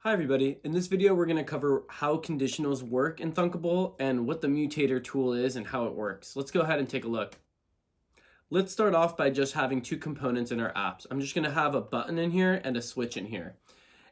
Hi everybody, in this video we're going to cover how conditionals work in Thunkable and what the Mutator tool is and how it works. Let's go ahead and take a look. Let's start off by just having two components in our apps. I'm just going to have a button in here and a switch in here.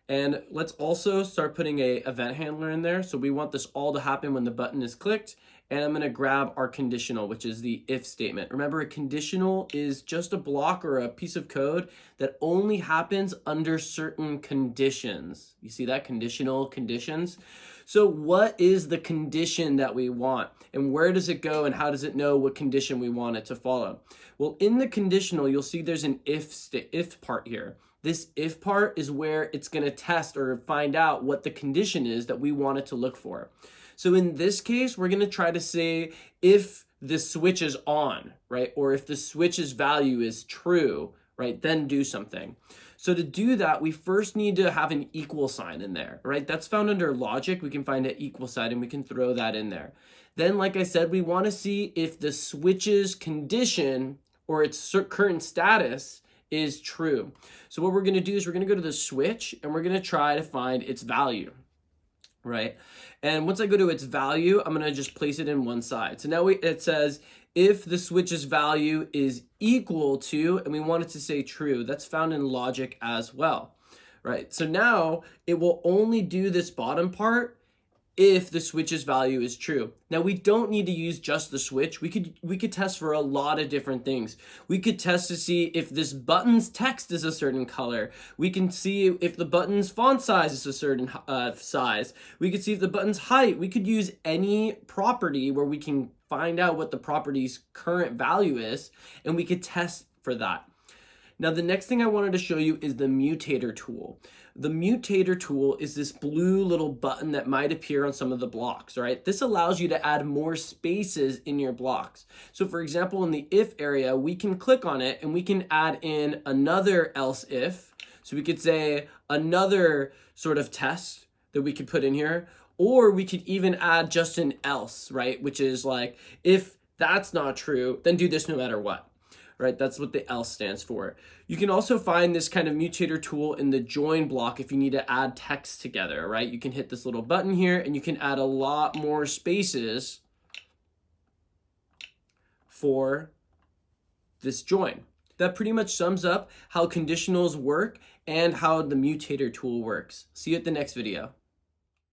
And let's also start putting a event handler in there. So we want this all to happen when the button is clicked. And I'm going to grab our conditional, which is the if statement. Remember, a conditional is just a block or a piece of code that only happens under certain conditions. You see that? Conditional conditions. So what is the condition that we want? And where does it go? And how does it know what condition we want it to follow? Well, in the conditional, you'll see there's an if part here. This if part is where it's going to test or find out what the condition is that we want it to look for. So in this case, we're going to try to say if the switch is on, right? Or if the switch's value is true, right? Then do something. So to do that, we first need to have an equal sign in there, right? That's found under logic. We can find an equal sign and we can throw that in there. Then, like I said, we want to see if the switch's condition or its current status is true. So what we're going to do is we're going to go to the switch and we're going to try to find its value, right? And once I go to its value, I'm going to just place it in one side. So now it says if the switch's value is equal to, and we want it to say true. That's found in logic as well, right? So now it will only do this bottom part if the switch's value is true. Now we don't need to use just the switch. We could test for a lot of different things. We could test to see if this button's text is a certain color. We can see if the button's font size is a certain size. We could see if the button's height. We could use any property where we can find out what the property's current value is, and we could test for that. Now, the next thing I wanted to show you is the Mutator tool. The Mutator tool is this blue little button that might appear on some of the blocks, right? This allows you to add more spaces in your blocks. So for example, in the if area, we can click on it and we can add in another else if. So we could say another sort of test that we could put in here, or we could even add just an else, right? Which is like, if that's not true, then do this no matter what. Right, that's what the else stands for. You can also find this kind of Mutator tool in the join block if you need to add text together, right? You can hit this little button here and you can add a lot more spaces for this join. That pretty much sums up how conditionals work and how the Mutator tool works. See you at the next video.